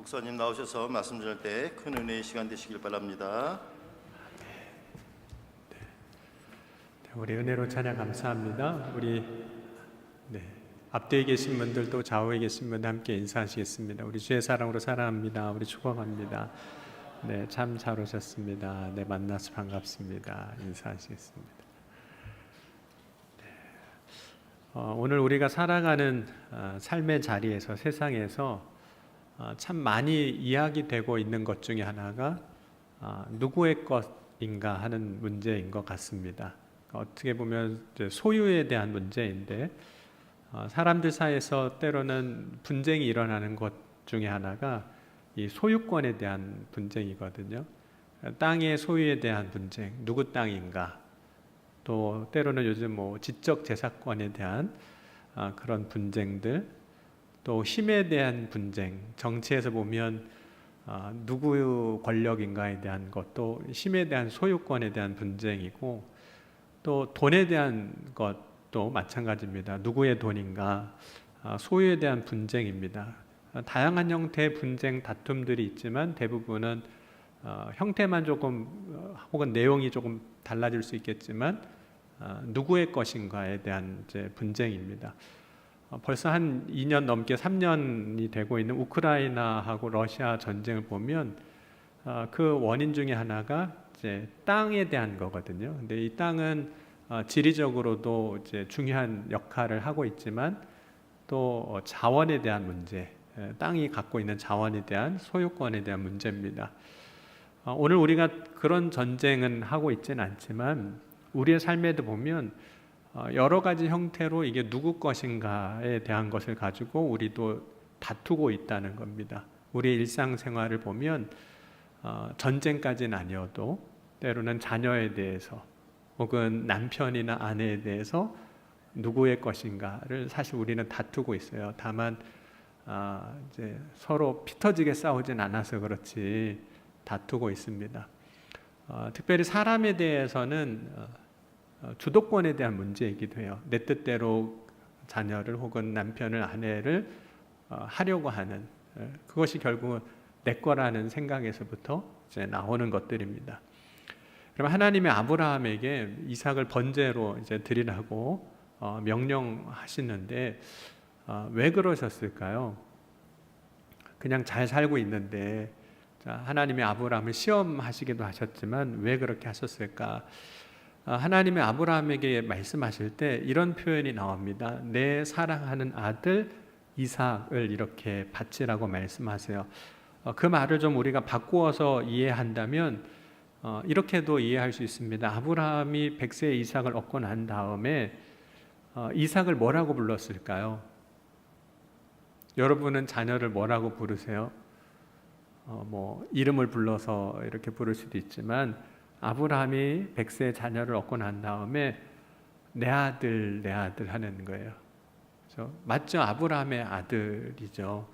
목사님 나오셔서 말씀 전할 때 큰 은혜의 시간 되시길 바랍니다. 우리 은혜로 찬양 감사합니다. 우리 앞뒤에 계신 분들도 좌우에 계신 분들 함께 인사하시겠습니다. 우리 주의 사랑으로 사랑합니다. 우리 축복합니다. 참 잘 오셨습니다. 만나서 반갑습니다. 인사하시겠습니다. 오늘 우리가 살아가는 삶의 자리에서, 세상에서 참 많이 이야기되고 있는 것 중에 하나가 누구의 것인가 하는 문제인 것 같습니다. 어떻게 보면 소유에 대한 문제인데, 사람들 사이에서 때로는 분쟁이 일어나는 것 중에 하나가 이 소유권에 대한 분쟁이거든요. 땅의 소유에 대한 분쟁, 누구 땅인가, 또 때로는 요즘 지적 재산권에 대한 그런 분쟁들, 또 힘에 대한 분쟁, 정치에서 보면 누구 권력인가에 대한 것도 힘에 대한 소유권에 대한 분쟁이고, 또 돈에 대한 것도 마찬가지입니다. 누구의 돈인가, 소유에 대한 분쟁입니다. 다양한 형태의 분쟁, 다툼들이 있지만 대부분은 형태만 조금 혹은 내용이 조금 달라질 수 있겠지만 누구의 것인가에 대한 분쟁입니다. 벌써 한 2년 넘게 3년이 되고 있는 우크라이나하고 러시아 전쟁을 보면 그 원인 중에 하나가 이제 땅에 대한 거거든요. 근데 이 땅은 지리적으로도 이제 중요한 역할을 하고 있지만 또 자원에 대한 문제, 땅이 갖고 있는 자원에 대한 소유권에 대한 문제입니다. 오늘 우리가 그런 전쟁은 하고 있지는 않지만 우리의 삶에도 보면 여러 가지 형태로 이게 누구 것인가에 대한 것을 가지고 우리도 다투고 있다는 겁니다. 우리의 일상생활을 보면 전쟁까지는 아니어도 때로는 자녀에 대해서 혹은 남편이나 아내에 대해서 누구의 것인가를 사실 우리는 다투고 있어요. 다만 이제 서로 피 터지게 싸우진 않아서 그렇지 다투고 있습니다. 특별히 사람에 대해서는 주도권에 대한 문제이기도 해요. 내 뜻대로 자녀를 혹은 남편을, 아내를 하려고 하는, 그것이 결국은 내 거라는 생각에서부터 이제 나오는 것들입니다. 그럼 하나님이 아브라함에게 이삭을 번제로 이제 드리라고 명령하시는데 왜 그러셨을까요? 그냥 잘 살고 있는데, 하나님이 아브라함을 시험하시기도 하셨지만 왜 그렇게 하셨을까? 하나님이 아브라함에게 말씀하실 때 이런 표현이 나옵니다. 내 사랑하는 아들 이삭을 이렇게 바치라고 말씀하세요. 그 말을 좀 우리가 바꾸어서 이해한다면 이렇게도 이해할 수 있습니다. 아브라함이 100세의 이삭을 얻고 난 다음에 이삭을 뭐라고 불렀을까요? 여러분은 자녀를 뭐라고 부르세요? 이름을 불러서 이렇게 부를 수도 있지만 아브라함이 100세의 자녀를 얻고 난 다음에 내 아들, 내 아들 하는 거예요. 그렇죠? 맞죠? 아브라함의 아들이죠.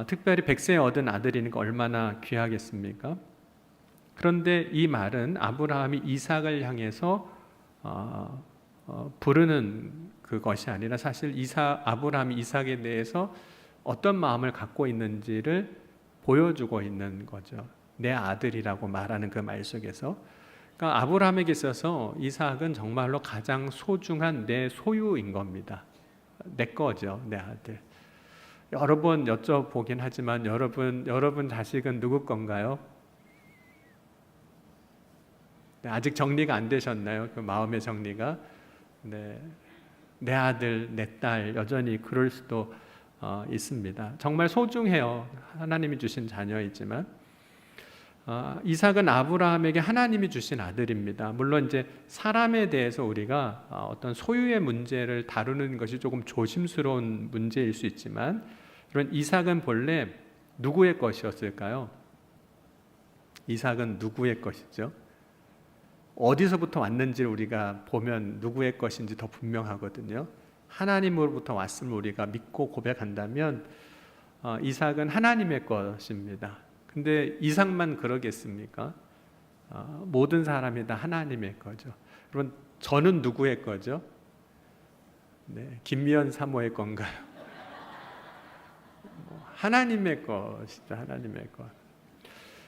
특별히 100세에 얻은 아들이니까 얼마나 귀하겠습니까? 그런데 이 말은 아브라함이 이삭을 향해서 부르는 그것이 아니라 사실 아브라함이 이삭에 대해서 어떤 마음을 갖고 있는지를 보여주고 있는 거죠. 내 아들이라고 말하는 그 말 속에서, 그러니까 아브라함에게 있어서 이삭은 정말로 가장 소중한 내 소유인 겁니다. 내 거죠, 내 아들. 여러 번 여쭤보긴 하지만 여러분 자식은 누구 건가요? 아직 정리가 안 되셨나요? 그 마음의 정리가. 내 아들, 내 딸, 여전히 그럴 수도 있습니다. 정말 소중해요. 하나님이 주신 자녀이지만 이삭은 아브라함에게 하나님이 주신 아들입니다. 물론 이제 사람에 대해서 우리가 어떤 소유의 문제를 다루는 것이 조금 조심스러운 문제일 수 있지만, 그런 이삭은 본래 누구의 것이었을까요? 이삭은 누구의 것이죠? 어디서부터 왔는지를 우리가 보면 누구의 것인지 더 분명하거든요. 하나님으로부터 왔음을 우리가 믿고 고백한다면 이삭은 하나님의 것입니다. 근데 이삭만 그러겠습니까? 모든 사람이 다 하나님의 거죠. 여러분, 저는 누구의 거죠? 김미연 사모의 건가요? 하나님의 것이죠. 하나님의 것.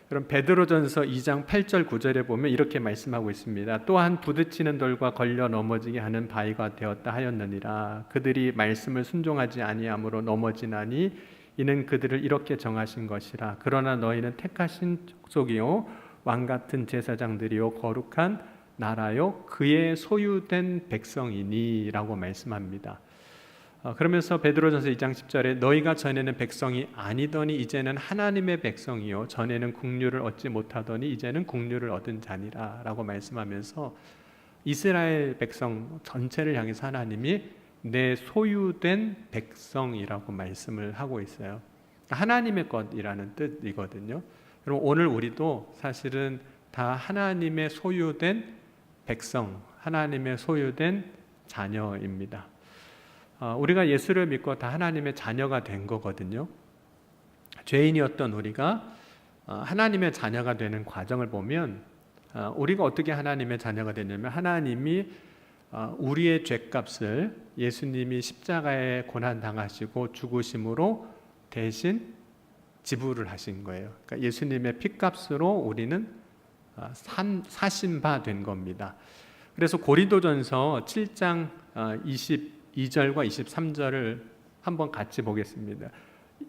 그럼 베드로전서 2장 8절 9절에 보면 이렇게 말씀하고 있습니다. 또한 부딪히는 돌과 걸려 넘어지게 하는 바위가 되었다 하였느니라. 그들이 말씀을 순종하지 아니함으로 넘어지나니 이는 그들을 이렇게 정하신 것이라. 그러나 너희는 택하신 족속이요 왕 같은 제사장들이요 거룩한 나라요 그의 소유된 백성이니라고 말씀합니다. 그러면서 베드로전서 2장 10절에 너희가 전에는 백성이 아니더니 이제는 하나님의 백성이요 전에는 국류를 얻지 못하더니 이제는 국류를 얻은 자니라 라고 말씀하면서 이스라엘 백성 전체를 향해서 하나님이 내 소유된 백성이라고 말씀을 하고 있어요. 하나님의 것이라는 뜻이거든요. 그럼 오늘 우리도 사실은 다 하나님의 소유된 백성, 하나님의 소유된 자녀입니다. 우리가 예수를 믿고 다 하나님의 자녀가 된 거거든요. 죄인이었던 우리가 하나님의 자녀가 되는 과정을 보면 우리가 어떻게 하나님의 자녀가 되냐면 하나님이 우리의 죄값을 예수님이 십자가에 고난당하시고 죽으심으로 대신 지불을 하신 거예요. 그러니까 예수님의 피값으로 우리는 사신 바 된 겁니다. 그래서 고린도전서 7장 22절과 23절을 한번 같이 보겠습니다.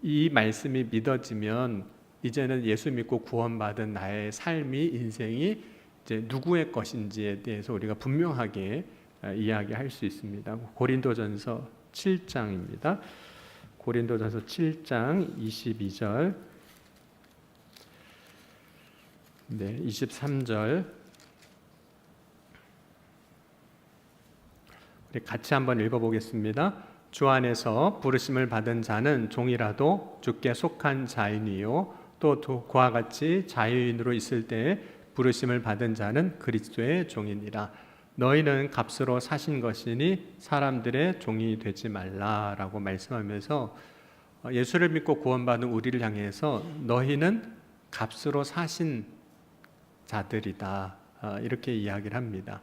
이 말씀이 믿어지면 이제는 예수 믿고 구원받은 나의 삶이 인생이 이제 누구의 것인지에 대해서 우리가 분명하게 이야기할 수 있습니다. 고린도전서 7장입니다. 고린도전서 7장 22절, 23절 우리 같이 한번 읽어보겠습니다. 주 안에서 부르심을 받은 자는 종이라도 주께 속한 자인이요 또 그와 같이 자유인으로 있을 때에 부르심을 받은 자는 그리스도의 종이니라. 너희는 값으로 사신 것이니 사람들의 종이 되지 말라라고 말씀하면서 예수를 믿고 구원받은 우리를 향해서 너희는 값으로 사신 자들이다 이렇게 이야기를 합니다.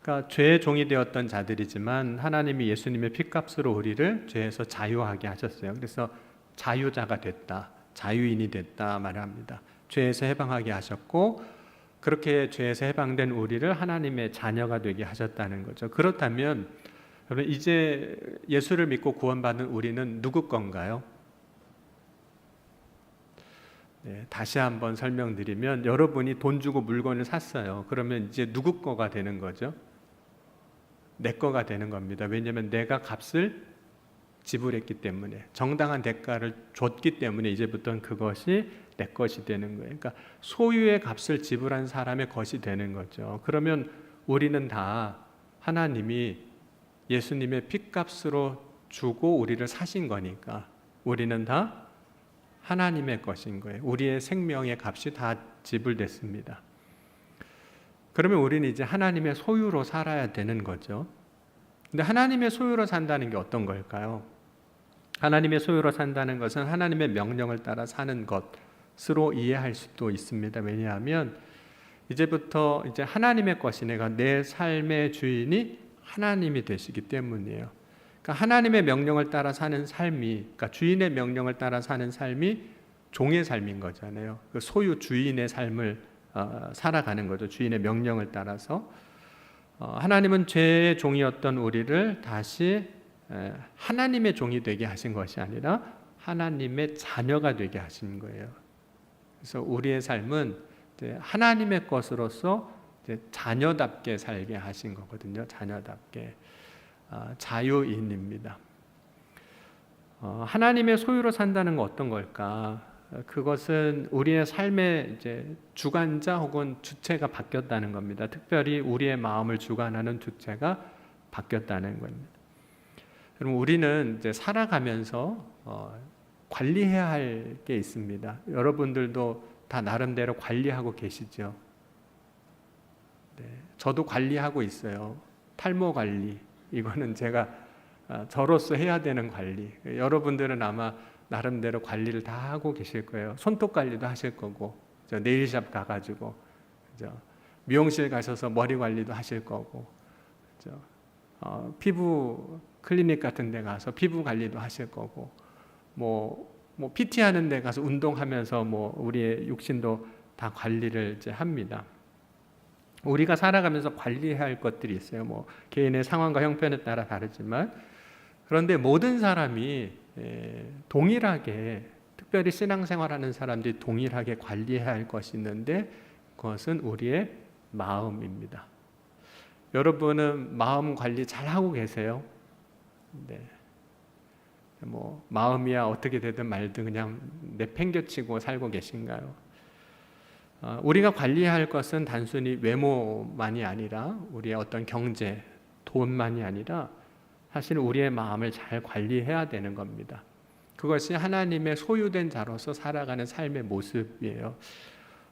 그러니까 죄의 종이 되었던 자들이지만 하나님이 예수님의 피값으로 우리를 죄에서 자유하게 하셨어요. 그래서 자유자가 됐다, 자유인이 됐다 말합니다. 죄에서 해방하게 하셨고 그렇게 죄에서 해방된 우리를 하나님의 자녀가 되게 하셨다는 거죠. 그렇다면 여러분 이제 예수를 믿고 구원받은 우리는 누구 건가요? 다시 한번 설명드리면 여러분이 돈 주고 물건을 샀어요. 그러면 이제 누구 거가 되는 거죠? 내 거가 되는 겁니다. 왜냐하면 내가 값을 지불했기 때문에 정당한 대가를 줬기 때문에 이제부터는 그것이 내 것이 되는 거예요. 그러니까 소유의 값을 지불한 사람의 것이 되는 거죠. 그러면 우리는 다 하나님이 예수님의 핏값으로 주고 우리를 사신 거니까 우리는 다 하나님의 것인 거예요. 우리의 생명의 값이 다 지불됐습니다. 그러면 우리는 이제 하나님의 소유로 살아야 되는 거죠. 근데 하나님의 소유로 산다는 게 어떤 걸까요? 하나님의 소유로 산다는 것은 하나님의 명령을 따라 사는 것으로 이해할 수도 있습니다. 왜냐하면 이제부터 이제 하나님의 것이 내 삶의 주인이 하나님이 되시기 때문이에요. 그러니까 하나님의 명령을 따라 사는 삶이, 그러니까 주인의 명령을 따라 사는 삶이 종의 삶인 거잖아요. 그 소유 주인의 삶을 살아가는 거죠. 주인의 명령을 따라서. 하나님은 죄의 종이었던 우리를 다시 하나님의 종이 되게 하신 것이 아니라 하나님의 자녀가 되게 하신 거예요. 그래서 우리의 삶은 이제 하나님의 것으로서 이제 자녀답게 살게 하신 거거든요. 자녀답게. 자유인입니다. 하나님의 소유로 산다는 건 어떤 걸까? 그것은 우리의 삶의 이제 주관자 혹은 주체가 바뀌었다는 겁니다. 특별히 우리의 마음을 주관하는 주체가 바뀌었다는 겁니다. 그럼 우리는 이제 살아가면서 관리해야 할 게 있습니다. 여러분들도 다 나름대로 관리하고 계시죠. 네, 저도 관리하고 있어요. 탈모 관리. 이거는 제가 저로서 해야 되는 관리. 여러분들은 아마 나름대로 관리를 다 하고 계실 거예요. 손톱 관리도 하실 거고, 네일샵 가가지고, 미용실 가셔서 머리 관리도 하실 거고, 피부 클리닉 같은 데 가서 피부 관리도 하실 거고, 뭐 뭐 PT 하는 데 가서 운동하면서 뭐 우리의 육신도 다 관리를 이제 합니다. 우리가 살아가면서 관리해야 할 것들이 있어요. 뭐 개인의 상황과 형편에 따라 다르지만, 그런데 모든 사람이 동일하게, 특별히 신앙생활하는 사람들이 동일하게 관리해야 할 것이 있는데, 그것은 우리의 마음입니다. 여러분은 마음 관리 잘 하고 계세요? 네. 뭐 마음이야 어떻게 되든 말든 그냥 내팽겨치고 살고 계신가요? 우리가 관리해야 할 것은 단순히 외모만이 아니라 우리의 어떤 경제, 돈만이 아니라 사실 우리의 마음을 잘 관리해야 되는 겁니다. 그것이 하나님의 소유된 자로서 살아가는 삶의 모습이에요.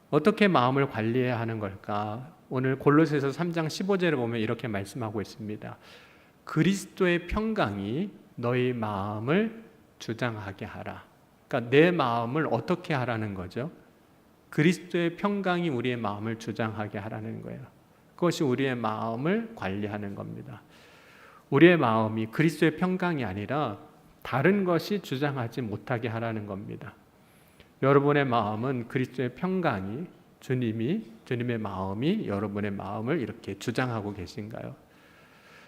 어떻게 마음을 관리해야 하는 걸까? 오늘 골로새서 3장 15절에 보면 이렇게 말씀하고 있습니다. 그리스도의 평강이 너희 마음을 주장하게 하라. 그러니까 내 마음을 어떻게 하라는 거죠? 그리스도의 평강이 우리의 마음을 주장하게 하라는 거예요. 그것이 우리의 마음을 관리하는 겁니다. 우리의 마음이 그리스도의 평강이 아니라 다른 것이 주장하지 못하게 하라는 겁니다. 여러분의 마음은 그리스도의 평강이, 주님의 마음이 여러분의 마음을 이렇게 주장하고 계신가요?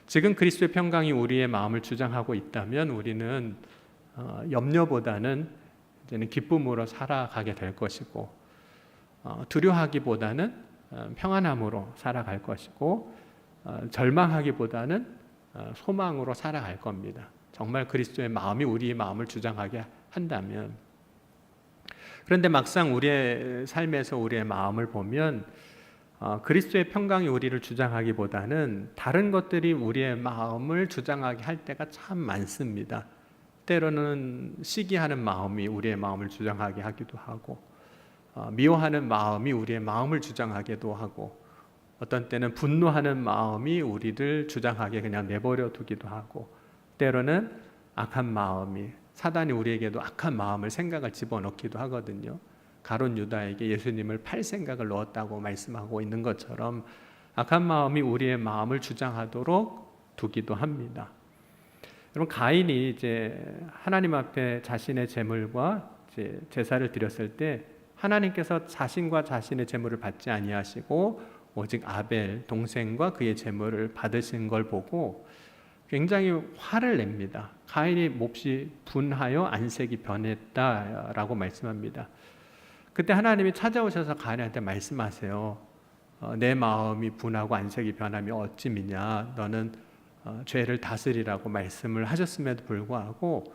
지금 그리스도의 평강이 우리의 마음을 주장하고 있다면 우리는 염려보다는 이제는 기쁨으로 살아가게 될 것이고, 두려워하기보다는 평안함으로 살아갈 것이고, 절망하기보다는 소망으로 살아갈 겁니다. 정말 그리스도의 마음이 우리의 마음을 주장하게 한다면. 그런데 막상 우리의 삶에서 우리의 마음을 보면 그리스도의 평강이 우리를 주장하기보다는 다른 것들이 우리의 마음을 주장하게 할 때가 참 많습니다. 때로는 시기하는 마음이 우리의 마음을 주장하게 하기도 하고, 미워하는 마음이 우리의 마음을 주장하기도 하고, 어떤 때는 분노하는 마음이 우리를 주장하게 그냥 내버려 두기도 하고, 때로는 악한 마음이, 사단이 우리에게도 악한 마음을, 생각을 집어넣기도 하거든요. 가룟 유다에게 예수님을 팔 생각을 넣었다고 말씀하고 있는 것처럼 악한 마음이 우리의 마음을 주장하도록 두기도 합니다. 여러분, 가인이 이제 하나님 앞에 자신의 제물과 이제 제사를 드렸을 때 하나님께서 자신과 자신의 제물을 받지 아니하시고 오직 아벨 동생과 그의 제물을 받으신 걸 보고 굉장히 화를 냅니다. 가인이 몹시 분하여 안색이 변했다라고 말씀합니다. 그때 하나님이 찾아오셔서 가인한테 말씀하세요. 내 마음이 분하고 안색이 변함이 어찌미냐. 너는 죄를 다스리라고 말씀을 하셨음에도 불구하고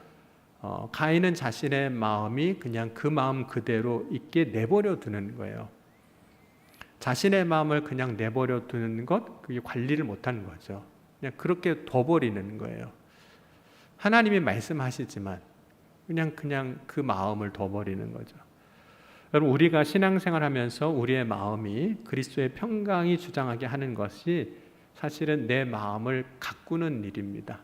가인은 자신의 마음이 그냥 그 마음 그대로 있게 내버려 두는 거예요. 자신의 마음을 그냥 내버려 두는 것, 그게 관리를 못하는 거죠. 그냥 그렇게 둬버리는 거예요. 하나님이 말씀하시지만 그냥 그 마음을 둬버리는 거죠. 여러분, 우리가 신앙생활하면서 우리의 마음이 그리스도의 평강이 주장하게 하는 것이 사실은 내 마음을 가꾸는 일입니다.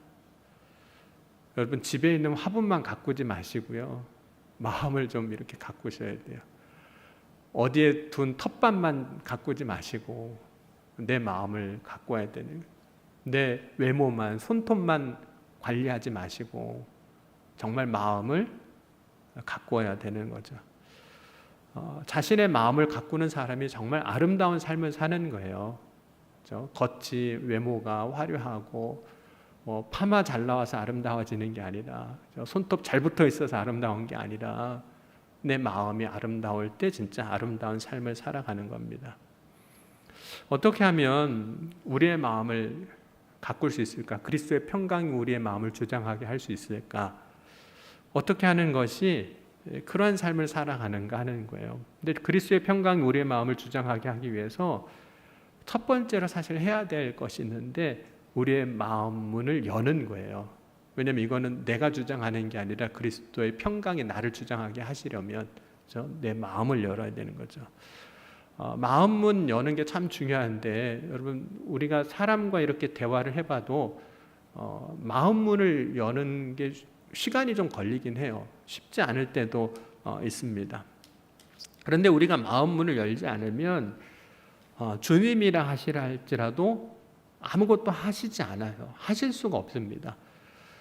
여러분, 집에 있는 화분만 가꾸지 마시고요, 마음을 좀 이렇게 가꾸셔야 돼요. 어디에 둔 텃밭만 가꾸지 마시고 내 마음을 가꿔야 되는 거예요. 내 외모만, 손톱만 관리하지 마시고 정말 마음을 가꿔야 되는 거죠. 자신의 마음을 가꾸는 사람이 정말 아름다운 삶을 사는 거예요. 그렇죠? 겉이, 외모가 화려하고 파마 잘 나와서 아름다워지는 게 아니라, 손톱 잘 붙어 있어서 아름다운 게 아니라 내 마음이 아름다울 때 진짜 아름다운 삶을 살아가는 겁니다. 어떻게 하면 우리의 마음을 가꿀 수 있을까? 그리스도의 평강이 우리의 마음을 주장하게 할 수 있을까? 어떻게 하는 것이 그런 삶을 살아가는가 하는 거예요. 근데 그리스도의 평강이 우리의 마음을 주장하게 하기 위해서 첫 번째로 사실 해야 될 것이 있는데 우리의 마음 문을 여는 거예요. 왜냐하면 이거는 내가 주장하는 게 아니라 그리스도의 평강이 나를 주장하게 하시려면 내 마음을 열어야 되는 거죠. 마음 문 여는 게 참 중요한데, 여러분, 우리가 사람과 이렇게 대화를 해봐도 마음 문을 여는 게 시간이 좀 걸리긴 해요. 쉽지 않을 때도 있습니다. 그런데 우리가 마음 문을 열지 않으면 주님이라 하시라 할지라도 아무것도 하시지 않아요. 하실 수가 없습니다.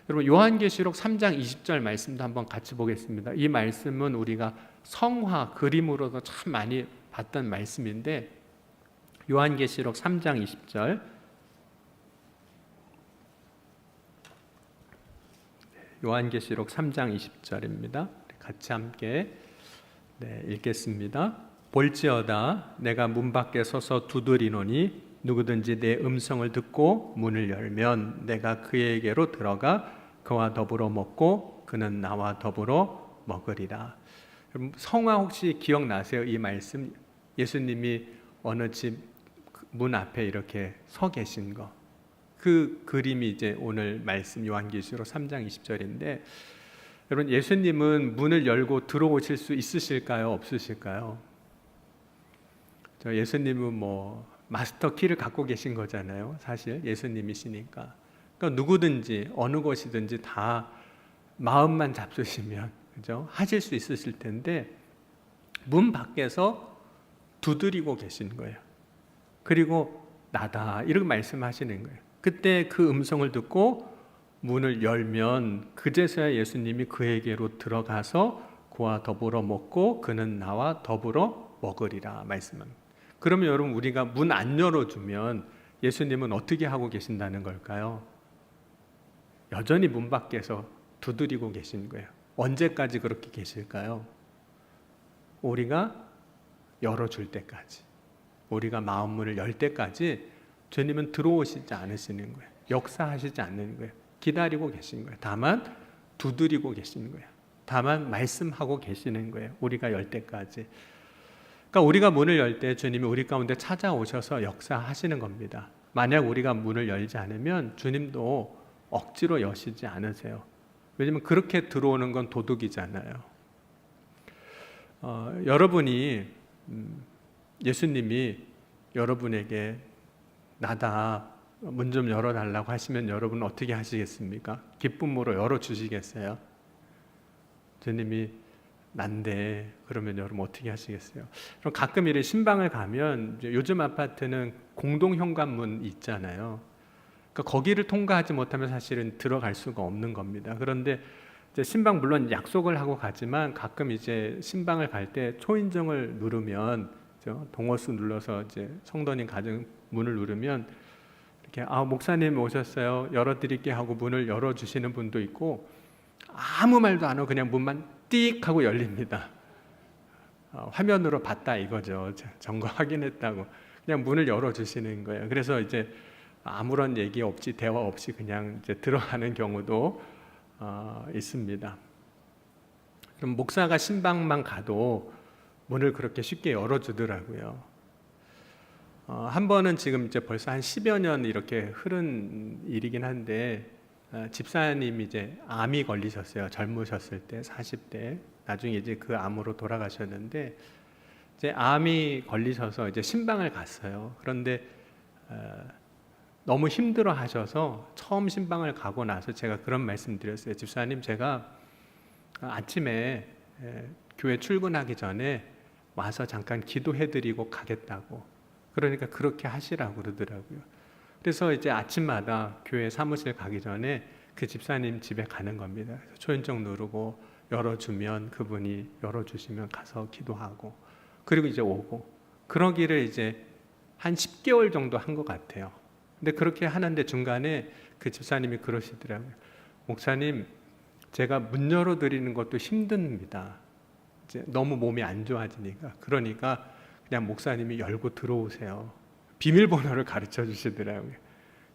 여러분 요한계시록 3장 20절 말씀도 한번 같이 보겠습니다. 이 말씀은 우리가 성화 그림으로도 참 많이 봤던 말씀인데 요한계시록 3장 20절 요한계시록 3장 20절입니다. 같이 함께 읽겠습니다. 볼지어다 내가 문 밖에 서서 두드리노니 누구든지 내 음성을 듣고 문을 열면 내가 그에게로 들어가 그와 더불어 먹고 그는 나와 더불어 먹으리라. 여러분 성화 혹시 기억나세요? 이 말씀 예수님이 어느 집 문 앞에 이렇게 서 계신 거. 그 그림이 이제 오늘 말씀 요한계시록 3장 20절인데 여러분 예수님은 문을 열고 들어오실 수 있으실까요? 없으실까요? 예수님은 뭐 마스터 키를 갖고 계신 거잖아요. 사실 예수님이시니까. 그러니까 누구든지 어느 곳이든지 다 마음만 잡수시면 그죠? 하실 수 있으실 텐데 문 밖에서 두드리고 계신 거예요. 그리고 나다 이렇게 말씀하시는 거예요. 그때 그 음성을 듣고 문을 열면 그제서야 예수님이 그에게로 들어가서 그와 더불어 먹고 그는 나와 더불어 먹으리라 말씀합니다. 그러면 여러분 우리가 문 안 열어주면 예수님은 어떻게 하고 계신다는 걸까요? 여전히 문 밖에서 두드리고 계신 거예요. 언제까지 그렇게 계실까요? 우리가 열어줄 때까지, 우리가 마음문을 열 때까지 주님은 들어오시지 않으시는 거예요. 역사하시지 않는 거예요. 기다리고 계신 거예요. 다만 두드리고 계시는 거예요. 다만 말씀하고 계시는 거예요. 우리가 열 때까지. 그러니까 우리가 문을 열 때 주님이 우리 가운데 찾아오셔서 역사하시는 겁니다. 만약 우리가 문을 열지 않으면 주님도 억지로 여시지 않으세요. 왜냐하면 그렇게 들어오는 건 도둑이잖아요. 여러분이 예수님이 여러분에게 나다 문 좀 열어달라고 하시면 여러분은 어떻게 하시겠습니까? 기쁨으로 열어주시겠어요? 주님이 난데 그러면 여러분 어떻게 하시겠어요? 그럼 가끔 이렇게 신방을 가면 요즘 아파트는 공동 현관문 있잖아요. 그러니까 거기를 통과하지 못하면 사실은 들어갈 수가 없는 겁니다. 그런데 이제 신방 물론 약속을 하고 가지만 가끔 이제 신방을 갈 때 초인종을 누르면 동호수 눌러서 이제 성도님 가정 문을 누르면 이렇게 목사님 오셨어요. 열어드릴게요 하고 문을 열어주시는 분도 있고 아무 말도 안 하고 그냥 문만 띡 하고 열립니다. 화면으로 봤다 이거죠. 점거 확인했다고 그냥 문을 열어주시는 거예요. 그래서 이제 아무런 얘기 없이 대화 없이 그냥 이제 들어가는 경우도 있습니다. 그럼 목사가 신방만 가도 문을 그렇게 쉽게 열어주더라고요. 한 번은 지금 이제 벌써 한 10여 년 이렇게 흐른 일이긴 한데 집사님이 이제 암이 걸리셨어요. 젊으셨을 때 40대 나중에 이제 그 암으로 돌아가셨는데 이제 암이 걸리셔서 이제 신방을 갔어요. 그런데 너무 힘들어 하셔서 처음 신방을 가고 나서 제가 그런 말씀 드렸어요. 집사님 제가 아침에 교회 출근하기 전에 와서 잠깐 기도해드리고 가겠다고. 그러니까 그렇게 하시라고 그러더라고요. 그래서 이제 아침마다 교회 사무실 가기 전에 그 집사님 집에 가는 겁니다. 초인종 누르고 열어주면 그분이 열어주시면 가서 기도하고 그리고 이제 오고 그러기를 이제 한 10개월 정도 한 것 같아요. 근데 그렇게 하는데 중간에 그 집사님이 그러시더라고요. 목사님 제가 문 열어드리는 것도 힘듭니다. 이제 너무 몸이 안 좋아지니까 그러니까 그냥 목사님이 열고 들어오세요. 비밀번호를 가르쳐 주시더라고요.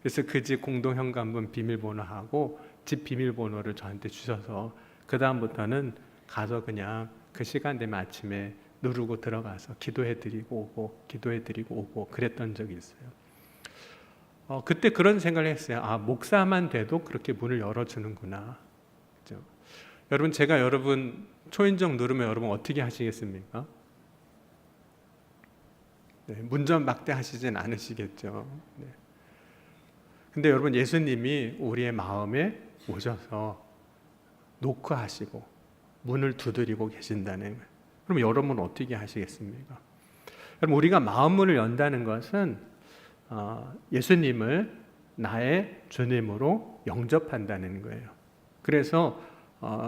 그래서 그 집 공동 현관문 비밀번호하고 집 비밀번호를 저한테 주셔서 그 다음부터는 가서 그냥 그 시간 되면 아침에 누르고 들어가서 기도해드리고 오고 기도해드리고 오고 그랬던 적이 있어요. 그때 그런 생각을 했어요. 목사만 돼도 그렇게 문을 열어주는구나. 그렇죠? 여러분 제가 여러분 초인종 누르면 여러분 어떻게 하시겠습니까? 네, 문전 막대하시진 않으시겠죠. 네. 근데 여러분 예수님이 우리의 마음에 오셔서 노크하시고 문을 두드리고 계신다는 거예요. 그럼 여러분은 어떻게 하시겠습니까? 여러분 우리가 마음문을 연다는 것은 예수님을 나의 주님으로 영접한다는 거예요. 그래서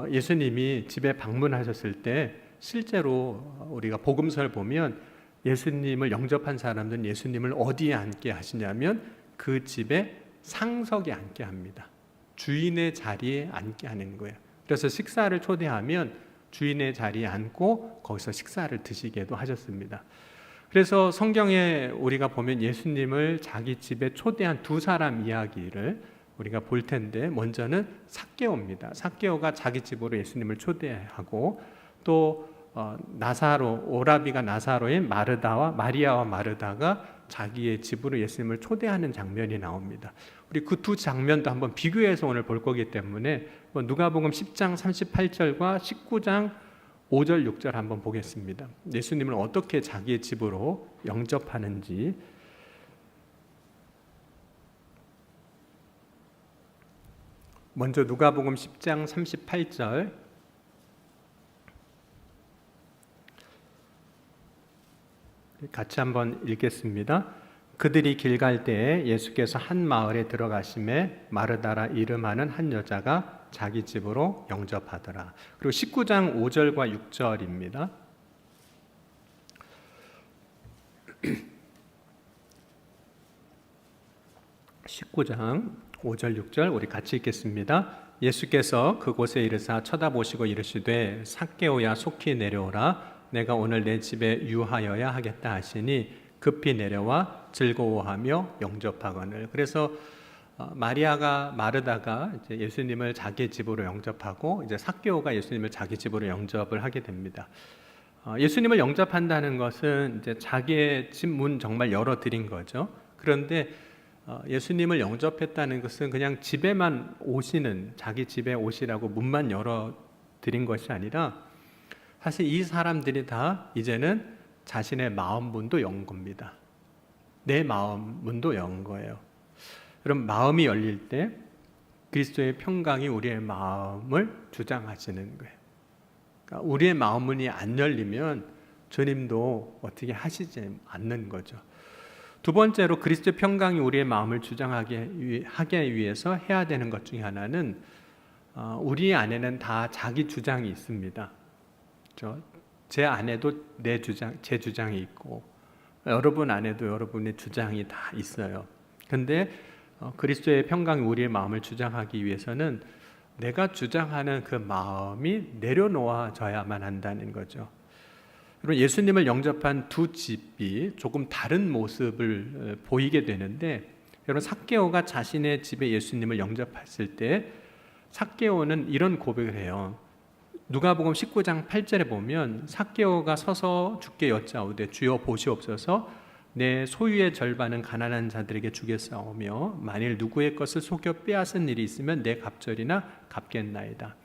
예수님이 집에 방문하셨을 때 실제로 우리가 복음서를 보면 예수님을 영접한 사람들은 예수님을 어디에 앉게 하시냐면 그 집에 상석에 앉게 합니다. 주인의 자리에 앉게 하는 거예요. 그래서 식사를 초대하면 주인의 자리에 앉고 거기서 식사를 드시게도 하셨습니다. 그래서 성경에 우리가 보면 예수님을 자기 집에 초대한 두 사람 이야기를 우리가 볼 텐데, 먼저는 삭개오입니다. 삭개오가 자기 집으로 예수님을 초대하고, 또 나사로, 오라비가 나사로인 마르다와 마리아와 마르다가 자기의 집으로 예수님을 초대하는 장면이 나옵니다. 우리 그 두 장면도 한번 비교해서 오늘 볼 거기 때문에 누가복음 10장 38절과 19장 5절 6절 한번 보겠습니다. 예수님을 어떻게 자기의 집으로 영접하는지. 먼저 누가복음 10장 38절, 같이 한번 읽겠습니다. 그들이 길 갈 때에 예수께서 한 마을에 들어가심에 마르다라 이름하는 한 여자가 자기 집으로 영접하더라. 그리고 19장 5절과 6절입니다. 19장 5절 6절 우리 같이 읽겠습니다. 예수께서 그곳에 이르사 쳐다보시고 이르시되 삭개오야 속히 내려오라. 내가 오늘 내 집에 유하여야 하겠다 하시니 급히 내려와 즐거워하며 영접하거늘. 그래서 마리아가 마르다가 이제 예수님을 자기 집으로 영접하고, 이제 삭개오가 예수님을 자기 집으로 영접을 하게 됩니다. 예수님을 영접한다는 것은 이제 자기의 집 문 정말 열어드린 거죠. 그런데 예수님을 영접했다는 것은 그냥 집에만 오시는, 자기 집에 오시라고 문만 열어드린 것이 아니라, 사실 이 사람들이 다 이제는 자신의 마음 문도 연 겁니다. 내 마음 문도 연 거예요. 여러분, 마음이 열릴 때 그리스도의 평강이 우리의 마음을 주장하시는 거예요. 그러니까 우리의 마음 문이 안 열리면 주님도 어떻게 하시지 않는 거죠. 두 번째로 그리스도의 평강이 우리의 마음을 주장하게 하기 위해서 해야 되는 것 중에 하나는, 우리 안에는 다 자기 주장이 있습니다. 제 안에도 제 주장이 있고, 여러분 안에도 여러분의 주장이 다 있어요. 근데 그리스도의 평강이 우리의 마음을 주장하기 위해서는 내가 주장하는 그 마음이 내려놓아져야만 한다는 거죠. 여러분, 예수님을 영접한 두 집이 조금 다른 모습을 보이게 되는데, 여러분, 삭개오가 자신의 집에 예수님을 영접했을 때 삭개오는 이런 고백을 해요. 누가복음 19장 8절에 보면 삭개오가 서서 주께 여짜오되 주여 보시옵소서, 내 소유의 절반은 가난한 자들에게 주겠사오며 만일 누구의 것을 속여 빼앗은 일이 있으면 내 갑절이나 갚겠나이다.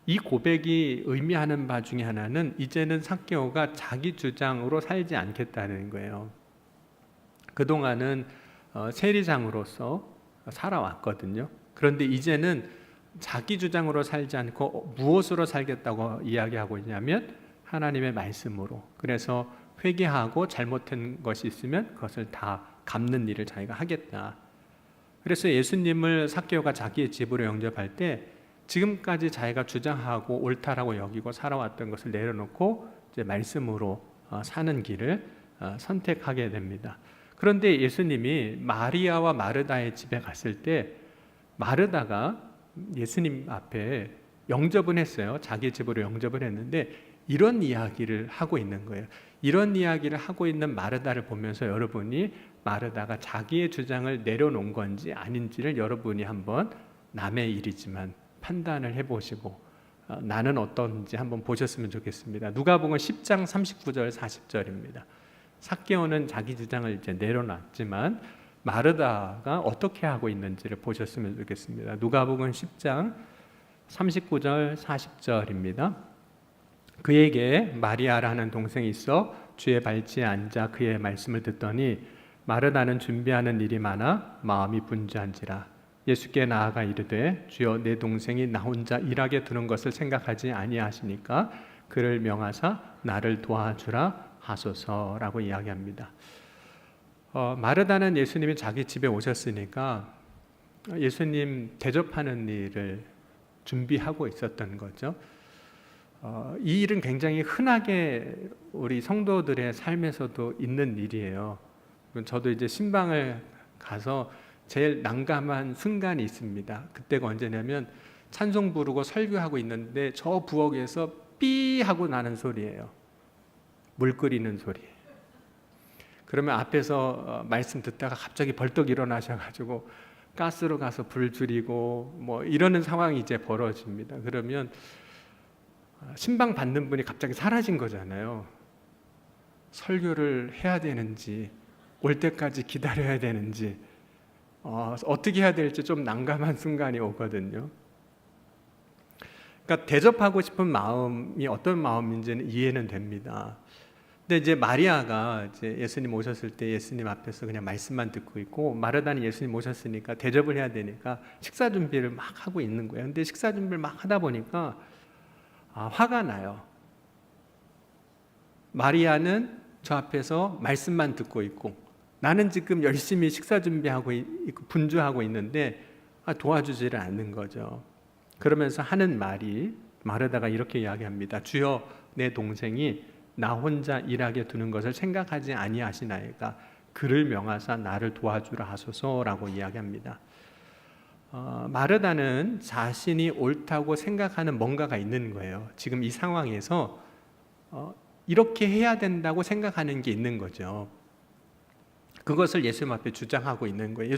이 고백이 의미하는 바 중에 하나는, 이제는 삭개오가 자기 주장으로 살지 않겠다는 거예요. 그동안은 세리장으로서 살아왔거든요. 그런데 이제는 자기 주장으로 살지 않고 무엇으로 살겠다고 이야기하고 있냐면 하나님의 말씀으로. 그래서 회개하고 잘못한 것이 있으면 그것을 다 갚는 일을 자기가 하겠다. 그래서 예수님을 삭개오가 자기의 집으로 영접할 때 지금까지 자기가 주장하고 옳다라고 여기고 살아왔던 것을 내려놓고 이제 말씀으로 사는 길을 선택하게 됩니다. 그런데 예수님이 마리아와 마르다의 집에 갔을 때 마르다가 예수님 앞에 영접은 했어요. 자기 집으로 영접을 했는데 이런 이야기를 하고 있는 거예요. 이런 이야기를 하고 있는 마르다를 보면서 여러분이 마르다가 자기의 주장을 내려놓은 건지 아닌지를 여러분이 한번 남의 일이지만 판단을 해보시고 나는 어떤지 한번 보셨으면 좋겠습니다. 누가복음 10장 39절 40절입니다. 삭개오는 자기 주장을 이제 내려놨지만 마르다가 어떻게 하고 있는지를 보셨으면 좋겠습니다. 누가복음 10장 39절 40절입니다. 그에게 마리아라는 동생이 있어 주의 발치에 앉아 그의 말씀을 듣더니 마르다는 준비하는 일이 많아 마음이 분주한지라. 예수께 나아가 이르되 주여 내 동생이 나 혼자 일하게 두는 것을 생각하지 아니하시니까 그를 명하사 나를 도와주라 하소서라고 이야기합니다. 마르다는 예수님이 자기 집에 오셨으니까 예수님 대접하는 일을 준비하고 있었던 거죠. 이 일은 굉장히 흔하게 우리 성도들의 삶에서도 있는 일이에요. 저도 이제 신방을 가서 제일 난감한 순간이 있습니다. 그때가 언제냐면 찬송 부르고 설교하고 있는데 저 부엌에서 삐 하고 나는 소리예요. 물 끓이는 소리. 그러면 앞에서 말씀 듣다가 갑자기 벌떡 일어나셔가지고 가스로 가서 불 줄이고 뭐 이러는 상황이 이제 벌어집니다. 그러면 신방 받는 분이 갑자기 사라진 거잖아요. 설교를 해야 되는지 올 때까지 기다려야 되는지 어떻게 해야 될지 좀 난감한 순간이 오거든요. 그러니까 대접하고 싶은 마음이 어떤 마음인지는 이해는 됩니다. 근데 이제 마리아가 이제 예수님 오셨을 때 예수님 앞에서 그냥 말씀만 듣고 있고, 마르다는 예수님 오셨으니까 대접을 해야 되니까 식사 준비를 막 하고 있는 거예요. 근데 식사 준비를 막 하다 보니까 화가 나요. 마리아는 저 앞에서 말씀만 듣고 있고 나는 지금 열심히 식사 준비하고 있고 분주하고 있는데 도와주지를 않는 거죠. 그러면서 하는 말이, 마르다가 이렇게 이야기합니다. 주여, 내 동생이 나 혼자 일하게 두는 것을 생각하지 아니하시나이까 그를 명하사 나를 도와주라 하소서라고 이야기합니다. 마르다는 자신이 옳다고 생각하는 뭔가가 있는 거예요. 지금 이 상황에서 이렇게 해야 된다고 생각하는 게 있는 거죠. 그것을 예수님 앞에 주장하고 있는 거예요.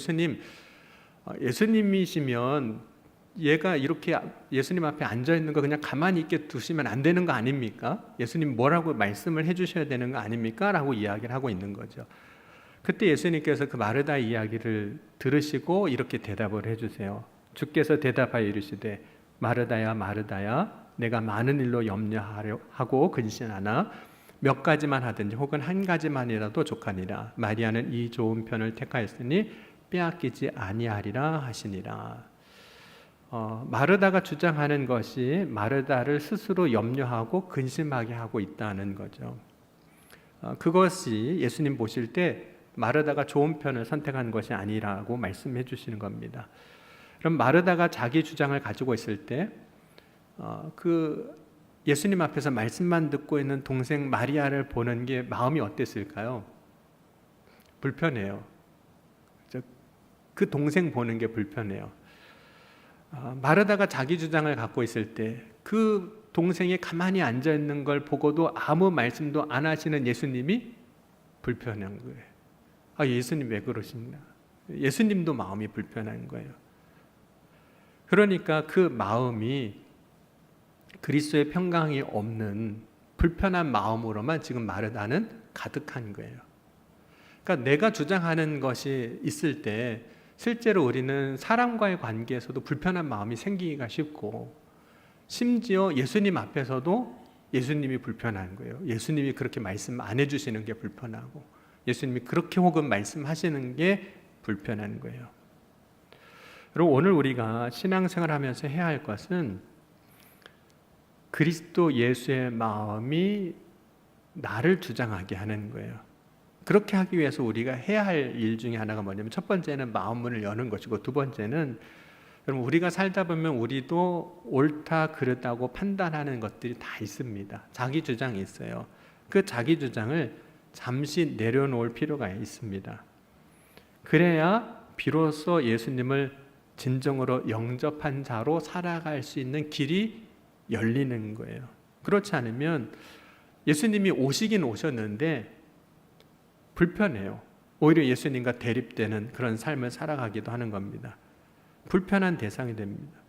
예수님이시면 얘가 이렇게 예수님 앞에 앉아 있는 거 그냥 가만히 있게 두시면 안 되는 거 아닙니까? 예수님 뭐라고 말씀을 해주셔야 되는 거 아닙니까? 라고 이야기를 하고 있는 거죠. 그때 예수님께서 그 마르다의 이야기를 들으시고 이렇게 대답을 해주세요. 주께서 대답하여 이르시되 마르다야 마르다야, 내가 많은 일로 염려하려 하고 근심하나 몇 가지만 하든지 혹은 한 가지만이라도 족하니라. 마리아는 이 좋은 편을 택하였으니 빼앗기지 아니하리라 하시니라. 마르다가 주장하는 것이 마르다를 스스로 염려하고 근심하게 하고 있다는 거죠. 그것이 예수님 보실 때 마르다가 좋은 편을 선택한 것이 아니라고 말씀해 주시는 겁니다. 그럼 마르다가 자기 주장을 가지고 있을 때 예수님 앞에서 말씀만 듣고 있는 동생 마리아를 보는 게 마음이 어땠을까요? 불편해요. 그 동생 보는 게 불편해요. 마르다가 자기 주장을 갖고 있을 때 그 동생이 가만히 앉아 있는 걸 보고도 아무 말씀도 안 하시는 예수님이 불편한 거예요. 예수님 왜 그러시나? 예수님도 마음이 불편한 거예요. 그러니까 그 마음이 그리스도의 평강이 없는 불편한 마음으로만 지금 마르다는 가득한 거예요. 그러니까 내가 주장하는 것이 있을 때 실제로 우리는 사람과의 관계에서도 불편한 마음이 생기기가 쉽고, 심지어 예수님 앞에서도 예수님이 불편한 거예요. 예수님이 그렇게 말씀 안 해주시는 게 불편하고, 예수님이 그렇게 혹은 말씀하시는 게 불편한 거예요. 그리고 오늘 우리가 신앙생활 하면서 해야 할 것은 그리스도 예수의 마음이 나를 주장하게 하는 거예요. 그렇게 하기 위해서 우리가 해야 할 일 중에 하나가 뭐냐면, 첫 번째는 마음 문을 여는 것이고, 두 번째는 여러분 우리가 살다 보면 우리도 옳다 그르다고 판단하는 것들이 다 있습니다. 자기 주장이 있어요. 그 자기 주장을 잠시 내려놓을 필요가 있습니다. 그래야 비로소 예수님을 진정으로 영접한 자로 살아갈 수 있는 길이 열리는 거예요. 그렇지 않으면 예수님이 오시긴 오셨는데 불편해요. 오히려 예수님과 대립되는 그런 삶을 살아가기도 하는 겁니다. 불편한 대상이 됩니다.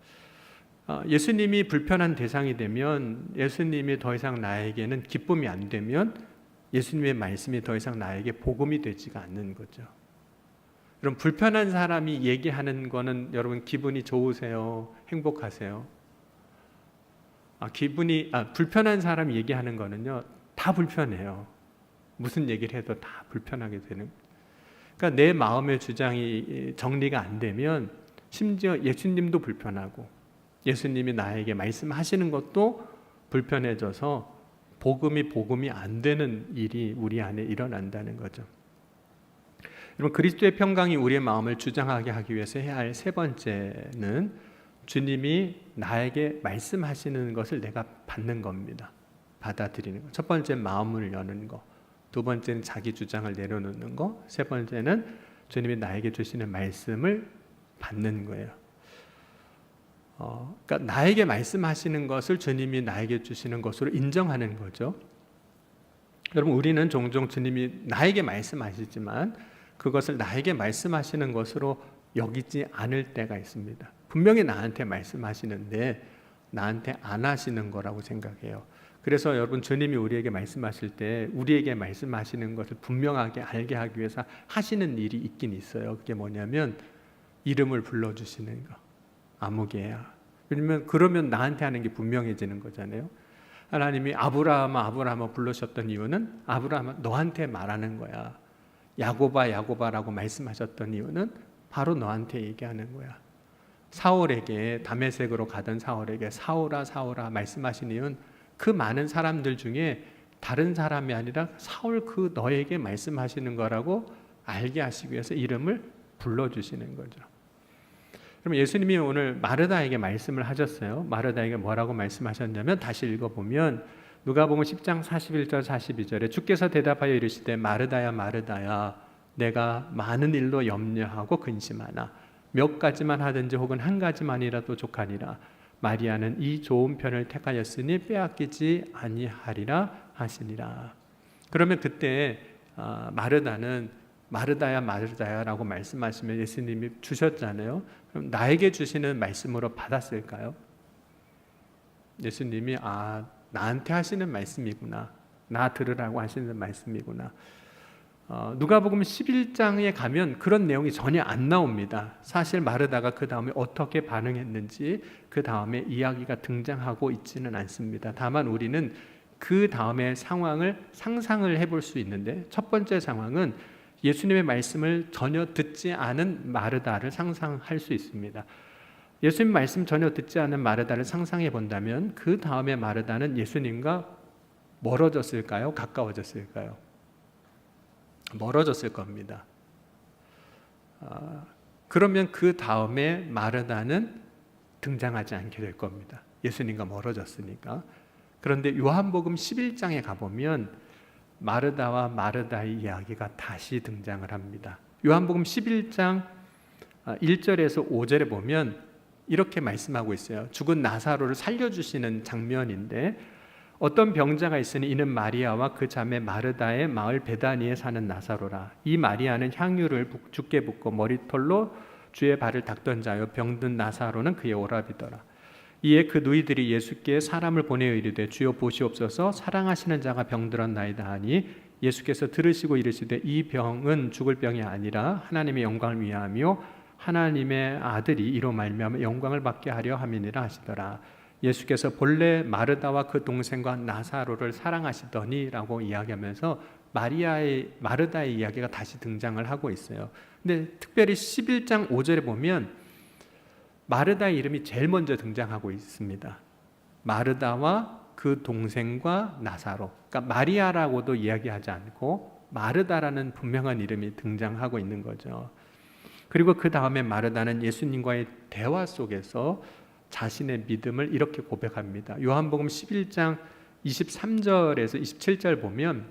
예수님이 불편한 대상이 되면, 예수님이 더 이상 나에게는 기쁨이 안 되면 예수님의 말씀이 더 이상 나에게 복음이 되지가 않는 거죠. 그럼 불편한 사람이 얘기하는 거는 여러분 기분이 좋으세요? 행복하세요? 불편한 사람이 얘기하는 거는요, 다 불편해요. 무슨 얘기를 해도 다 불편하게 되는. 그러니까 내 마음의 주장이 정리가 안 되면 심지어 예수님도 불편하고 예수님이 나에게 말씀하시는 것도 불편해져서 복음이 안 되는 일이 우리 안에 일어난다는 거죠. 여러분, 그리스도의 평강이 우리의 마음을 주장하게 하기 위해서 해야 할 세 번째는 주님이 나에게 말씀하시는 것을 내가 받는 겁니다. 받아들이는 거. 첫 번째는 마음을 여는 거, 두 번째는 자기 주장을 내려놓는 거, 세 번째는 주님이 나에게 주시는 말씀을 받는 거예요. 그러니까 나에게 말씀하시는 것을 주님이 나에게 주시는 것으로 인정하는 거죠. 여러분, 우리는 종종 주님이 나에게 말씀하시지만 그것을 나에게 말씀하시는 것으로 여기지 않을 때가 있습니다. 분명히 나한테 말씀하시는데 나한테 안 하시는 거라고 생각해요. 그래서 여러분, 주님이 우리에게 말씀하실 때 우리에게 말씀하시는 것을 분명하게 알게 하기 위해서 하시는 일이 있긴 있어요. 그게 뭐냐면 이름을 불러주시는 거. 아무개야. 왜냐면 그러면 나한테 하는 게 분명해지는 거잖아요. 하나님이 아브라함아 부르셨던 이유는 아브라함아 너한테 말하는 거야. 야고바라고 말씀하셨던 이유는 바로 너한테 얘기하는 거야. 사울에게, 다메섹으로 가던 사울에게 사울아 말씀하신 이유는 그 많은 사람들 중에 다른 사람이 아니라 사울 그 너에게 말씀하시는 거라고 알게 하시기 위해서 이름을 불러주시는 거죠. 그럼 예수님이 오늘 마르다에게 말씀을 하셨어요. 마르다에게 뭐라고 말씀하셨냐면 다시 읽어보면 누가복음 10장 41절 42절에 주께서 대답하여 이르시되 마르다야 내가 많은 일로 염려하고 근심하나 몇 가지만 하든지 혹은 한 가지만이라도 족하니라. 마리아는 이 좋은 편을 택하였으니 빼앗기지 아니하리라 하시니라. 그러면 그때 마르다야라고 말씀하시면 예수님이 주셨잖아요. 그럼 나에게 주시는 말씀으로 받았을까요? 예수님이 나한테 하시는 말씀이구나, 나 들으라고 하시는 말씀이구나. 누가복음 11장에 가면 그런 내용이 전혀 안 나옵니다. 사실 마르다가 그 다음에 어떻게 반응했는지 그 다음에 이야기가 등장하고 있지는 않습니다. 다만 우리는 그 다음의 상황을 상상을 해볼 수 있는데, 첫 번째 상황은 예수님의 말씀을 전혀 듣지 않은 마르다를 상상할 수 있습니다. 예수님 말씀 전혀 듣지 않은 마르다를 상상해 본다면 그 다음에 마르다는 예수님과 멀어졌을까요? 가까워졌을까요? 멀어졌을 겁니다. 그러면 그 다음에 마르다는 등장하지 않게 될 겁니다. 예수님과 멀어졌으니까. 그런데 요한복음 11장에 가보면 마르다와 마르다의 이야기가 다시 등장을 합니다. 요한복음 11장 1절에서 5절에 보면 이렇게 말씀하고 있어요. 죽은 나사로를 살려주시는 장면인데, 어떤 병자가 있으니 이는 마리아와 그 자매 마르다의 마을 베다니에 사는 나사로라. 이 마리아는 향유를 주께 붓고 머리털로 주의 발을 닦던 자요, 병든 나사로는 그의 오라비더라. 이에 그 누이들이 예수께 사람을 보내어 이르되 주여 보시옵소서, 사랑하시는 자가 병들었나이다 하니 예수께서 들으시고 이르시되 이 병은 죽을 병이 아니라 하나님의 영광을 위하며 하나님의 아들이 이로 말미암아 영광을 받게 하려 함이니라 하시더라. 예수께서 본래 마르다와 그 동생과 나사로를 사랑하시더니라고 이야기하면서 마르다의 이야기가 다시 등장을 하고 있어요. 근데 특별히 11장 5절에 보면 마르다의 이름이 제일 먼저 등장하고 있습니다. 마르다와 그 동생과 나사로. 그러니까 마리아라고도 이야기하지 않고 마르다라는 분명한 이름이 등장하고 있는 거죠. 그리고 그 다음에 마르다는 예수님과의 대화 속에서 자신의 믿음을 이렇게 고백합니다. 요한복음 11장 23절에서 27절 보면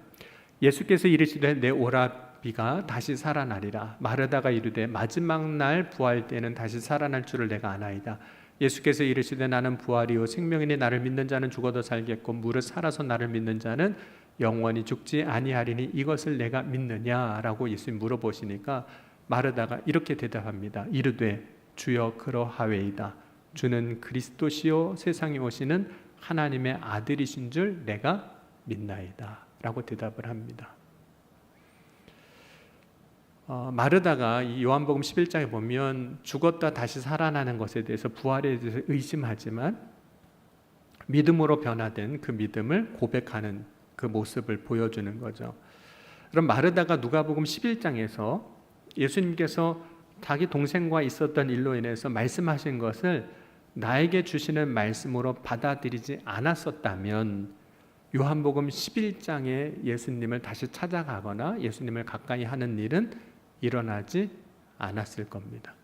예수께서 이르시되 내 오라비가 다시 살아나리라. 마르다가 이르되 마지막 날 부활 때는 다시 살아날 줄을 내가 아나이다. 예수께서 이르시되 나는 부활이요 생명이니 나를 믿는 자는 죽어도 살겠고 무릇 살아서 나를 믿는 자는 영원히 죽지 아니하리니 이것을 내가 믿느냐라고 예수님 물어보시니까 마르다가 이렇게 대답합니다. 이르되 주여 그러하웨이다. 주는 그리스도시요 세상에 오시는 하나님의 아들이신 줄 내가 믿나이다 라고 대답을 합니다. 마르다가 이 요한복음 11장에 보면 죽었다 다시 살아나는 것에 대해서, 부활에 대해서 의심하지만 믿음으로 변화된 그 믿음을 고백하는 그 모습을 보여주는 거죠. 그럼 마르다가 누가복음 11장에서 예수님께서 자기 동생과 있었던 일로 인해서 말씀하신 것을 나에게 주시는 말씀으로 받아들이지 않았었다면 요한복음 11장에 예수님을 다시 찾아가거나 예수님을 가까이 하는 일은 일어나지 않았을 겁니다.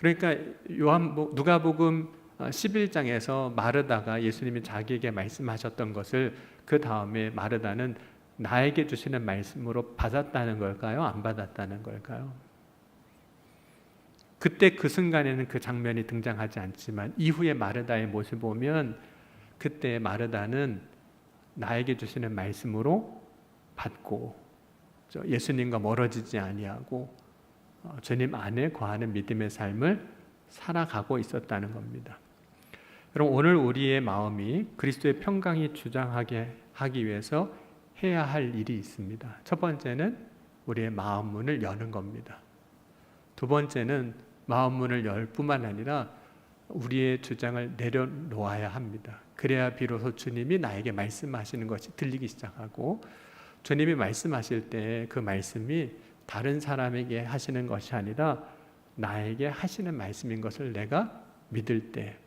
그러니까 누가복음 11장에서 마르다가 예수님이 자기에게 말씀하셨던 것을 그 다음에 마르다는 나에게 주시는 말씀으로 받았다는 걸까요? 안 받았다는 걸까요? 그때 그 순간에는 그 장면이 등장하지 않지만 이후에 마르다의 모습을 보면 그때 마르다는 나에게 주시는 말씀으로 받고 예수님과 멀어지지 아니하고 주님 안에 거하는 믿음의 삶을 살아가고 있었다는 겁니다. 여러분, 오늘 우리의 마음이 그리스도의 평강이 주장하게 하기 위해서 해야 할 일이 있습니다. 첫 번째는 우리의 마음 문을 여는 겁니다. 두 번째는 마음 문을 열 뿐만 아니라 우리의 주장을 내려놓아야 합니다. 그래야 비로소 주님이 나에게 말씀하시는 것이 들리기 시작하고, 주님이 말씀하실 때 그 말씀이 다른 사람에게 하시는 것이 아니라 나에게 하시는 말씀인 것을 내가 믿을 때,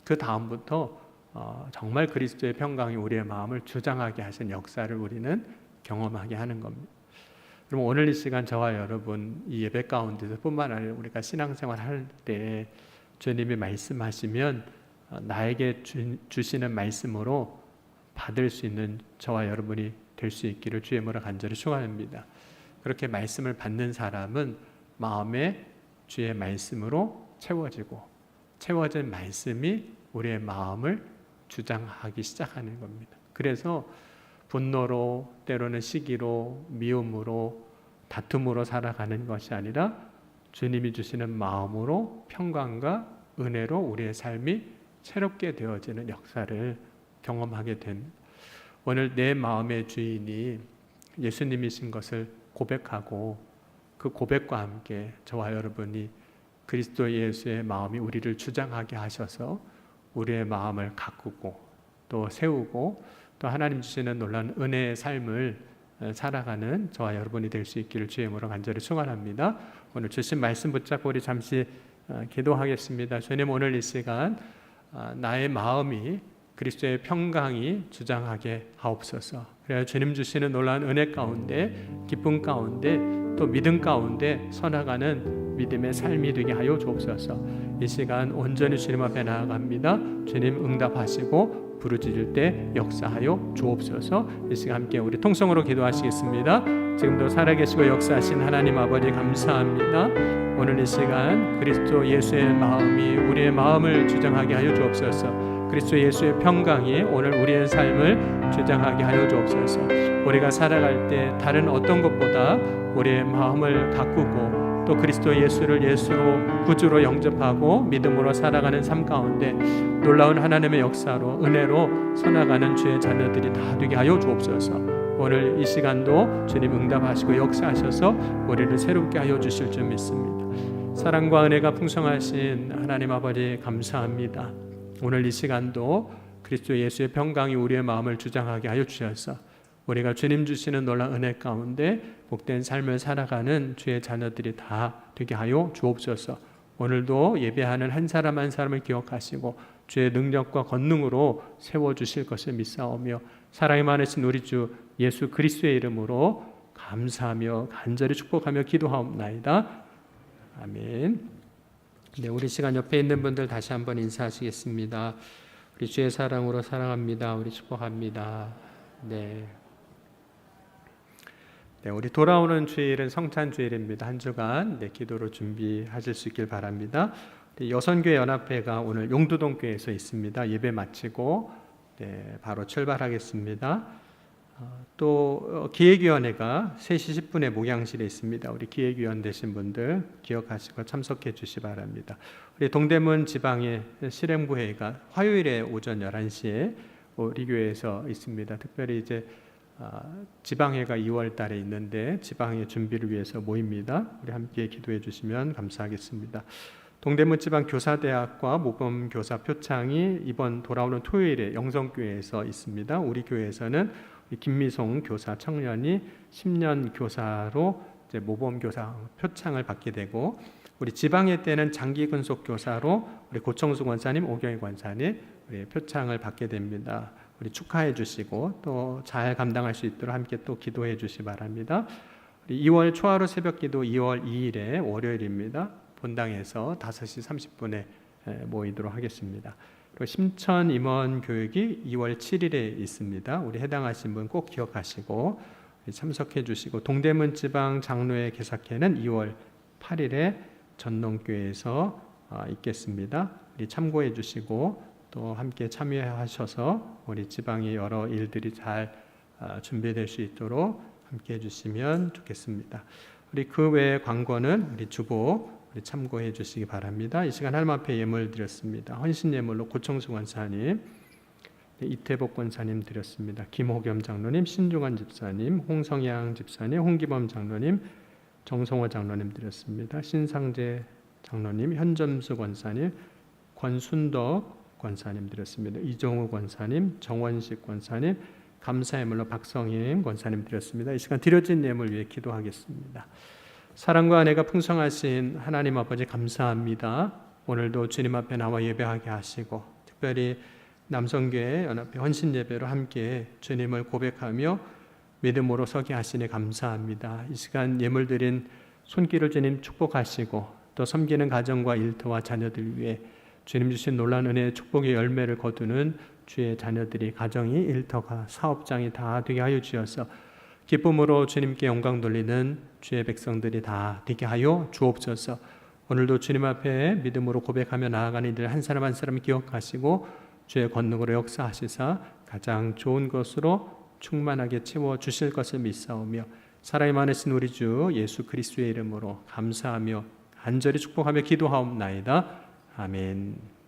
그 다음부터 정말 그리스도의 평강이 우리의 마음을 주장하게 하신 역사를 우리는 경험하게 하는 겁니다. 그럼 오늘 이 시간 저와 여러분 이 예배 가운데서 뿐만 아니라 우리가 신앙생활 할 때 주님이 말씀하시면 나에게 주시는 말씀으로 받을 수 있는 저와 여러분이 될 수 있기를 주의 이름으로 간절히 축원합니다. 그렇게 말씀을 받는 사람은 마음에 주의 말씀으로 채워지고, 채워진 말씀이 우리의 마음을 주장하기 시작하는 겁니다. 그래서 분노로, 때로는 시기로, 미움으로, 다툼으로 살아가는 것이 아니라 주님이 주시는 마음으로 평강과 은혜로 우리의 삶이 새롭게 되어지는 역사를 경험하게 됩니다. 오늘 내 마음의 주인이 예수님이신 것을 고백하고 그 고백과 함께 저와 여러분이 그리스도 예수의 마음이 우리를 주장하게 하셔서 우리의 마음을 가꾸고 또 세우고 또 하나님 주시는 놀라운 은혜의 삶을 살아가는 저와 여러분이 될 수 있기를 주의 이름으로 간절히 축원합니다. 오늘 주신 말씀 붙잡고 우리 잠시 기도하겠습니다. 주님, 오늘 이 시간 나의 마음이 그리스도의 평강이 주장하게 하옵소서. 그래야 주님 주시는 놀라운 은혜 가운데, 기쁨 가운데, 또 믿음 가운데 서나가는 믿음의 삶이 되게 하여 주옵소서. 이 시간 온전히 주님 앞에 나아갑니다. 주님 응답하시고 부르짖을 때 역사하여 주옵소서. 이 시간 함께 우리 통성으로 기도하시겠습니다. 지금도 살아계시고 역사하신 하나님 아버지 감사합니다. 오늘 이 시간 그리스도 예수의 마음이 우리의 마음을 주장하게 하여 주옵소서. 그리스도 예수의 평강이 오늘 우리의 삶을 주장하게 하여 주옵소서. 우리가 살아갈 때 다른 어떤 것보다 우리의 마음을 가꾸고 또 그리스도 예수를 예수로 구주로 영접하고 믿음으로 살아가는 삶 가운데 놀라운 하나님의 역사로 은혜로 서나가는 주의 자녀들이 다 되게 하여 주옵소서. 오늘 이 시간도 주님 응답하시고 역사하셔서 우리를 새롭게 하여 주실 줄 믿습니다. 사랑과 은혜가 풍성하신 하나님 아버지 감사합니다. 오늘 이 시간도 그리스도 예수의 평강이 우리의 마음을 주장하게 하여 주셔서 우리가 주님 주시는 놀라운 은혜 가운데 복된 삶을 살아가는 주의 자녀들이 다 되게 하여 주옵소서. 오늘도 예배하는 한 사람 한 사람을 기억하시고 주의 능력과 권능으로 세워주실 것을 믿사오며 사랑이 많으신 우리 주 예수 그리스도의 이름으로 감사하며 간절히 축복하며 기도하옵나이다. 아멘. 네, 우리 시간 옆에 있는 분들 다시 한번 인사하시겠습니다. 우리 주의 사랑으로 사랑합니다. 우리 축복합니다. 네, 우리 돌아오는 주일은 성찬 주일입니다. 한 주간 기도로 준비하실 수 있길 바랍니다. 여선교회 연합회가 오늘 용두동교회에서 있습니다. 예배 마치고 바로 출발하겠습니다. 또 기획위원회가 3시 10분에 목양실에 있습니다. 우리 기획위원 되신 분들 기억하시고 참석해 주시 바랍니다. 우리 동대문 지방의 실행부회의가 화요일에 오전 11시에 우리 교회에서 있습니다. 특별히 이제 지방회가 2월 달에 있는데 지방회 준비를 위해서 모입니다. 우리 함께 기도해 주시면 감사하겠습니다. 동대문 지방 교사대학과 모범교사 표창이 이번 돌아오는 토요일에 영성교회에서 있습니다. 우리 교회에서는 김미송 교사 청년이 10년 교사로 이제 모범교사 표창을 받게 되고, 우리 지방회 때는 장기근속 교사로 우리 고청수 권사님, 오경희 권사님 우리 표창을 받게 됩니다. 우리 축하해 주시고 또 잘 감당할 수 있도록 함께 또 기도해 주시 바랍니다. 2월 초하루 새벽기도 2월 2일에 월요일입니다. 본당에서 5시 30분에 모이도록 하겠습니다. 그리고 심천 임원 교육이 2월 7일에 있습니다. 우리 해당하신 분 꼭 기억하시고 참석해 주시고, 동대문 지방 장로회 개사회는 2월 8일에 전농교회에서 있겠습니다. 우리 참고해 주시고 또 함께 참여하셔서 우리 지방의 여러 일들이 잘 준비될 수 있도록 함께 해주시면 좋겠습니다. 우리 그 외의 광고는 우리 주보 우리 참고해 주시기 바랍니다. 이 시간 하나님 앞에 예물 드렸습니다. 헌신 예물로 고청수 권사님, 이태복 권사님 드렸습니다. 김호겸 장로님, 신중환 집사님, 홍성양 집사님, 홍기범 장로님, 정성호 장로님 드렸습니다. 신상재 장로님, 현점수 권사님, 권순덕 권사님 드렸습니다. 이종우 권사님, 정원식 권사님, 감사 예물로 박성임 권사님 드렸습니다. 이 시간 드려진 예물 위해 기도하겠습니다. 사랑과 은혜가 풍성하신 하나님 아버지 감사합니다. 오늘도 주님 앞에 나와 예배하게 하시고, 특별히 남성교회 연합회 헌신 예배로 함께 주님을 고백하며 믿음으로 서게 하시니 감사합니다. 이 시간 예물 드린 손길을 주님 축복하시고, 또 섬기는 가정과 일터와 자녀들 위해 주님 주신 놀라운 은혜의 축복의 열매를 거두는 주의 자녀들이, 가정이, 일터가, 사업장이 다 되게 하여 주셔서 기쁨으로 주님께 영광 돌리는 주의 백성들이 다 되게 하여 주옵소서. 오늘도 주님 앞에 믿음으로 고백하며 나아가는 이들 한 사람 한 사람 기억하시고 주의 권능으로 역사하시사 가장 좋은 것으로 충만하게 채워주실 것을 믿사오며, 사랑이 많으신 우리 주 예수 그리스도의 이름으로 감사하며 간절히 축복하며 기도하옵나이다. 아멘.